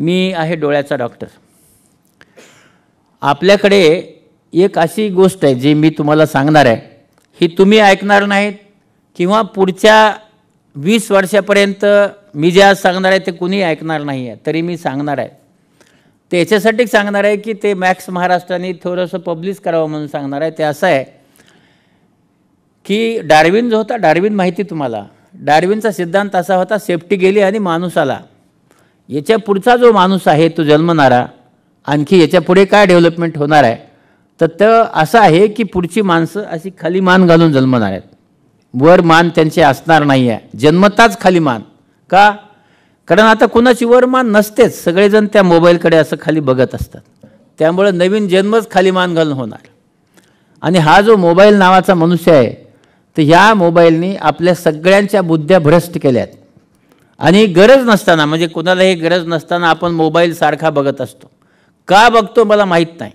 मी आहे डोळ्याचा डॉक्टर. आपल्याकडे एक अशी गोष्ट आहे जी मी तुम्हाला सांगणार आहे, ही तुम्ही ऐकणार नाहीत किंवा पुढच्या 20 वर्षापर्यंत मी जे आज सांगणार आहे ते कुणी ऐकणार नाही आहे, तरी मी सांगणार आहे. ते याच्यासाठी सांगणार आहे की ते मॅक्स महाराष्ट्राने थोडंसं पब्लिश करावं म्हणून सांगणार आहे. ते असं आहे की डार्विन जो होता, डार्विन माहिती तुम्हाला, डार्विनचा सिद्धांत असा होता, सेफ्टी गेली आणि माणूस आला. याच्या पुढचा जो माणूस आहे तो जन्मणारा, आणखी याच्या पुढे काय डेव्हलपमेंट होणार आहे, तर ते असं आहे की पुढची माणसं अशी खाली मान घालून जन्मणार आहेत. वर मान त्यांचे असणार नाही आहे, जन्मताच खाली मान. का? कारण आता कुणाची वर मान नसतेच, सगळेजण त्या मोबाईलकडे असं खाली बघत असतात. त्यामुळे नवीन जन्मच खाली मान घालून होणार. आणि हा जो मोबाईल नावाचा मनुष्य आहे, तर ह्या मोबाईलनी आपल्या सगळ्यांच्या बुद्ध्या भ्रष्ट केल्यात. आणि गरज नसताना, म्हणजे कुणालाही गरज नसताना आपण मोबाईल सारखा बघत असतो. का बघतो मला माहीत नाही,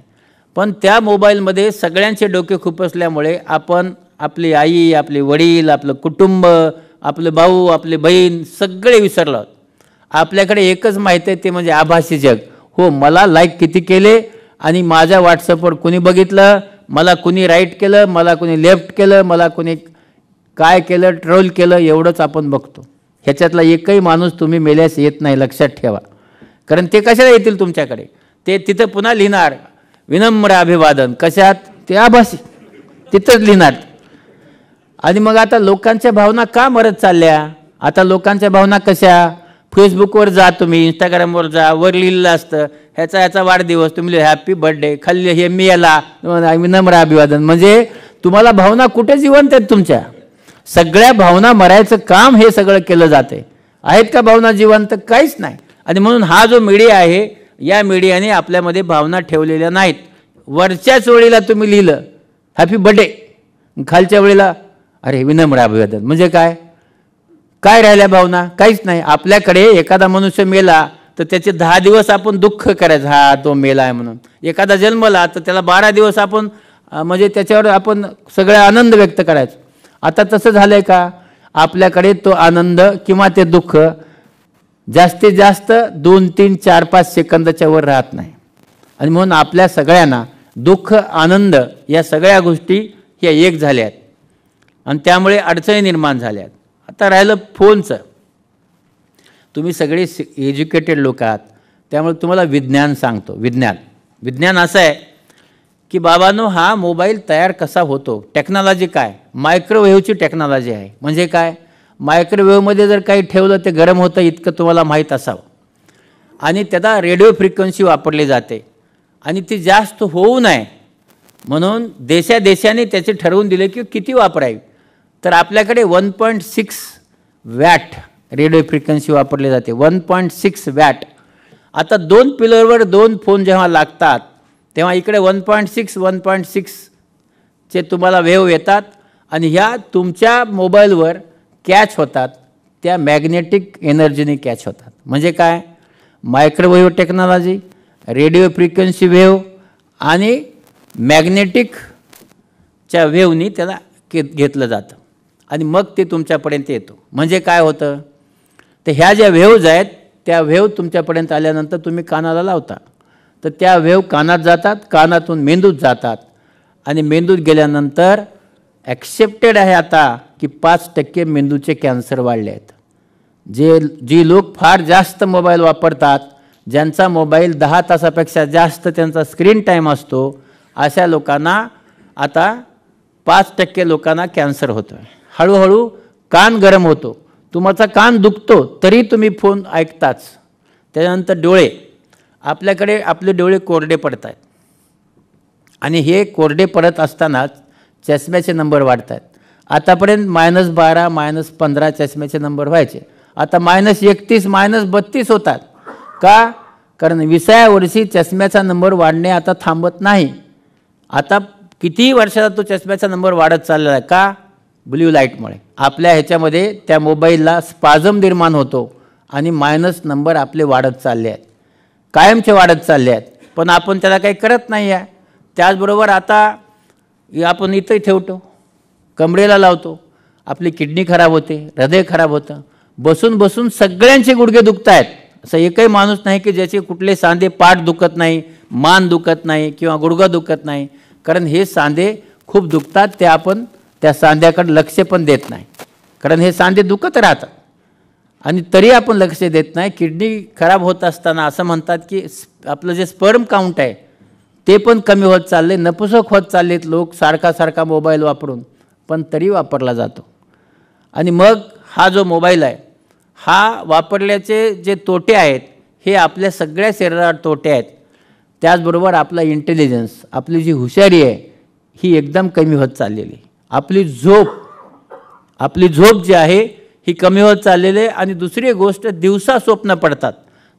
पण त्या मोबाईलमध्ये सगळ्यांचे डोके खुपसल्यामुळे आपण आपली आई, आपले वडील, आपलं कुटुंब, आपले भाऊ, आपले बहीण सगळे विसरलो आहोत. आपल्याकडे एकच माहिती आहे, ते म्हणजे आभासी जग. हो, मला लाईक किती केले आणि माझ्या व्हॉट्सअपवर कुणी बघितलं, मला कुणी राईट केलं, मला कुणी लेफ्ट केलं, मला कुणी काय केलं, ट्रोल केलं, एवढंच आपण बघतो. ह्याच्यातला एकही माणूस तुम्ही मेल्यास येत नाही, लक्षात ठेवा. कारण ते कशाला येतील तुमच्याकडे? ते तिथं पुन्हा लिहिणार विनम्र अभिवादन. कशात? ते आभासी, तिथंच लिहिणार. आणि मग आता लोकांच्या भावना का मरत चालल्या? आता लोकांच्या भावना कशा? फेसबुकवर जा, तुम्ही इंस्टाग्रामवर जा, वर लिहिलेलं असतं ह्याचा वाढदिवस, तुम्ही हॅपी बर्थडे, खाली हे मी याला विनम्र अभिवादन. म्हणजे तुम्हाला भावना कुठे जिवंत आहेत तुमच्या? सगळ्या भावना मरायचं काम हे सगळं केलं जाते. आहेत का भावना जिवंत? काहीच नाही. आणि म्हणून हा जो मीडिया आहे, या मीडियाने आपल्यामध्ये भावना ठेवलेल्या नाहीत. वरच्याच वेळेला तुम्ही लिहिलं हॅपी बर्थडे, खालच्या वेळेला अरे विनम्र अभिवादन. म्हणजे काय काय राहिल्या भावना? काहीच नाही. आपल्याकडे एखादा मनुष्य मेला तर त्याचे 10 दिवस आपण दुःख करायचं, हा तो मेला आहे म्हणून. एखादा जन्मला तर त्याला 12 दिवस आपण म्हणजे त्याच्यावर आपण सगळा आनंद व्यक्त करायचं. आता तसं झालंय का? आपल्याकडे तो आनंद किंवा ते दुःख जास्तीत जास्त 2, 3, 4, 5 सेकंदाच्या वर राहत नाही. आणि म्हणून आपल्या सगळ्यांना दुःख, आनंद या सगळ्या गोष्टी ह्या एक झाल्यात आणि त्यामुळे अडचणी निर्माण झाल्यात. आता राहिलं फोनचं. तुम्ही सगळे एज्युकेटेड लोक आहात, त्यामुळे तुम्हाला विज्ञान सांगतो. विज्ञान असं आहे की बाबांनो, हा मोबाईल तयार कसा होतो, टेक्नॉलॉजी काय? मायक्रोवेव्हची टेक्नॉलॉजी आहे. म्हणजे काय? मायक्रोवेव्हमध्ये जर काही ठेवलं ते गरम होतं, इतकं तुम्हाला माहीत असावं. आणि त्याला रेडिओ फ्रिक्वेन्सी वापरली जाते आणि ती जास्त होऊ नये म्हणून देशाने त्याचे ठरवून दिले की किती वापरावी. तर आपल्याकडे 1.6 वॅट रेडिओ फ्रिक्वेन्सी वापरली जाते. 1.6 वॅट. आता 2 पिलरवर 2 फोन जेव्हा लागतात तेव्हा इकडे 1.6 चे तुम्हाला वेव्ह येतात आणि ह्या तुमच्या मोबाईलवर कॅच होतात, त्या मॅग्नेटिक एनर्जीने कॅच होतात. म्हणजे काय? Microwave technology, radio frequency wave आणि मॅग्नेटिकच्या वेव्हनी त्याला घेतलं जातं आणि मग ते तुमच्यापर्यंत येतो. म्हणजे काय होतं? तर ह्या ज्या वेव्हज आहेत त्या वेव्ह तुमच्यापर्यंत आल्यानंतर तुम्ही कानाला लावता, तर त्या वेव्ह कानात जातात, कानातून मेंदूत जातात आणि मेंदूत गेल्यानंतर ॲक्सेप्टेड आहे आता की 5% मेंदूचे कॅन्सर वाढले आहेत. जी लोक फार जास्त मोबाईल वापरतात, ज्यांचा मोबाईल 10 तासापेक्षा जास्त त्यांचा स्क्रीन टाईम असतो, अशा लोकांना आता 5% लोकांना कॅन्सर होतो आहे. हळूहळू कान गरम होतो, तुमचा कान दुखतो तरी तुम्ही फोन ऐकताच. त्यानंतर डोळे, आपल्याकडे आपले डोळे कोरडे पडत आहेत आणि हे कोरडे पडत असतानाच चष्म्याचे नंबर वाढत आहेत. आतापर्यंत -12, -15 चष्म्याचे नंबर व्हायचे, आता -31, -32 होतात. का? कारण 20व्या वर्षी चष्म्याचा नंबर वाढणे आता थांबत नाही. आता कितीही वर्षाचा तो चष्म्याचा नंबर वाढत चाललेला आहे. का? ब्ल्यू लाईटमुळे. आपल्या ह्याच्यामध्ये त्या मोबाईलला स्पाझम निर्माण होतो आणि मायनस नंबर आपले वाढत चालले आहेत, कायमचे वाढत चालले आहेत. पण आपण त्याला काही करत नाही आहे. त्याचबरोबर आता आपण इथंही ठेवतो, कमरेला लावतो, आपली किडनी खराब होते, हृदय खराब होतं. बसून बसून सगळ्यांचे गुडघे दुखत आहेत, असा एकही माणूस नाही की ज्याचे कुठले सांधे, पाठ दुखत नाही, मान दुखत नाही किंवा गुडघा दुखत नाही. कारण हे सांधे खूप दुखतात, ते आपण त्या सांध्याकडे लक्ष पण देत नाही. कारण हे सांधे दुखत राहतात आणि तरी आपण लक्ष देत नाही. किडनी खराब होत असताना असं म्हणतात की आपलं जे स्पर्म काउंट आहे ते पण कमी होत चालले, नपुसक होत चाललेत लोक सारखा मोबाईल वापरून, पण तरी वापरला जातो. आणि मग हा जो मोबाईल आहे हा वापरल्याचे जे तोटे आहेत हे आपल्या सगळ्या शरीरावर तोटे आहेत. त्याचबरोबर आपला इंटेलिजन्स, आपली जी हुशारी आहे ही एकदम कमी होत चाललेली. आपली झोप जी आहे ही कमी होत चाललेली आहे. आणि दुसरी गोष्ट, दिवसा स्वप्न पडतात.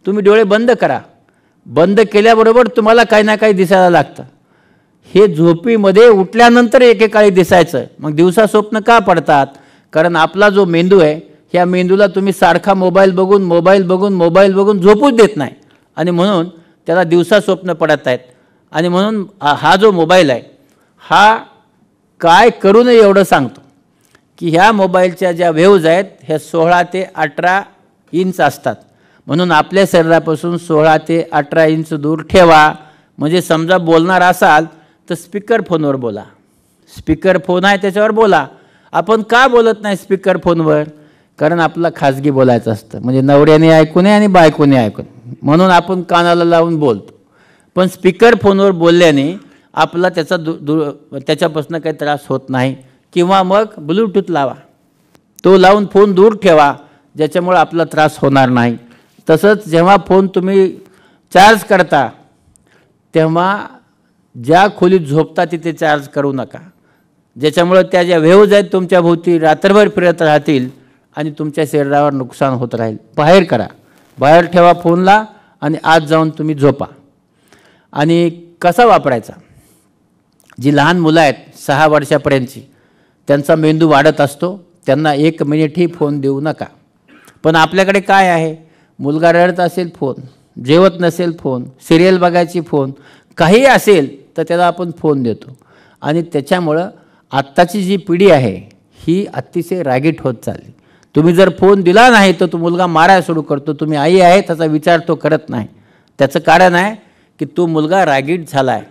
तुम्ही डोळे बंद करा, बंद केल्याबरोबर तुम्हाला काही ना काही दिसायला लागतं. हे झोपीमध्ये उठल्यानंतर एकेकाळी दिसायचं. मग दिवसा स्वप्न का पडतात? कारण आपला जो मेंदू आहे ह्या मेंदूला तुम्ही सारखा मोबाईल बघून झोपूच देत नाही आणि म्हणून त्याला दिवसा स्वप्न पडत आहेत. आणि म्हणून हा जो मोबाईल आहे हा काय करू नये एवढं सांगतो की ह्या मोबाईलच्या ज्या वेव्ज आहेत ह्या 16 ते 18 इंच असतात. म्हणून आपल्या शरीरापासून 16 ते 18 इंच दूर ठेवा. म्हणजे समजा बोलणार असाल तर स्पीकर फोनवर बोला. स्पीकर फोन आहे त्याच्यावर बोला. आपण का बोलत नाही स्पीकर फोनवर? कारण आपला खाजगी बोलायचं असतं, म्हणजे नवऱ्याने ऐकू नये आणि बायकोने ऐकू नये म्हणून आपण कानाला लावून बोलतो. पण स्पीकर फोनवर बोलल्याने आपला त्याच्यापासून काही त्रास होत नाही. किंवा मग ब्लूटूथ लावा, तो लावून फोन दूर ठेवा, ज्याच्यामुळे आपला त्रास होणार नाही. तसंच जेव्हा फोन तुम्ही चार्ज करता तेव्हा ज्या खोलीत झोपता तिथे चार्ज करू नका, ज्याच्यामुळे त्या ज्या वेव्ज आहेत तुमच्या भोवती रात्रभर फिरत राहतील आणि तुमच्या शरीरावर नुकसान होत राहील. बाहेर करा, बाहेर ठेवा फोनला आणि आत जाऊन तुम्ही झोपा. आणि कसा वापरायचा? जी लहान मुलं आहेत 6 वर्षापर्यंतची, त्यांचा मेंदू वाढत असतो, त्यांना 1 मिनिटही फोन देऊ नका. पण आपल्याकडे काय आहे? मुलगा रडत असेल फोन, जेवत नसेल फोन, सिरियल बघायची फोन, काही असेल तर त्याला आपण फोन देतो. आणि त्याच्यामुळं आत्ताची जी पिढी आहे ही अतिशय रागीट होत चालली. तुम्ही जर फोन दिला नाही तर तो मुलगा मारायला सुरू करतो. तुम्ही आई आहे त्याचा विचार तो करत नाही. त्याचं कारण आहे की तो मुलगा रागीट झाला आहे.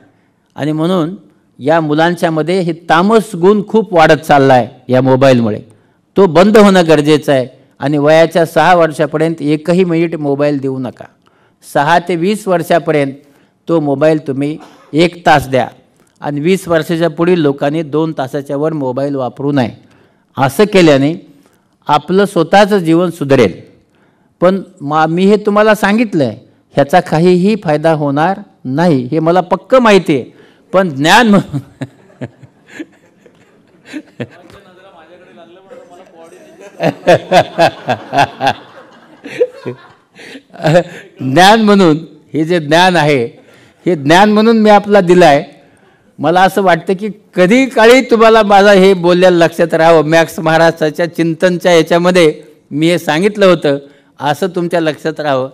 आणि म्हणून या मुलांच्यामध्ये हे तामस गुण खूप वाढत चालला आहे या मोबाईलमुळे. तो बंद होणं गरजेचं आहे. आणि वयाच्या 6 वर्षापर्यंत 1ही मिनिट मोबाईल देऊ नका. 6 ते 20 वर्षापर्यंत तो मोबाईल तुम्ही 1 तास द्या. आणि 20 वर्षाच्या पुढील लोकांनी 2 तासाच्या वर मोबाईल वापरू नये. असं केल्याने आपलं स्वतःचं जीवन सुधारेल. पण मी हे तुम्हाला सांगितलं आहे, ह्याचा काहीही फायदा होणार नाही हे मला पक्कं माहिती आहे. पण ज्ञान म्हणून ज्ञान म्हणून हे जे ज्ञान आहे हे ज्ञान म्हणून मी आपला दिलं आहे. मला असं वाटतं की कधी काळी तुम्हाला माझा हे बोललेलं लक्षात राहावं. मॅक्स महाराजांच्या चिंतनच्या याच्यामध्ये मी हे सांगितलं होतं, असं तुमच्या लक्षात राहावं.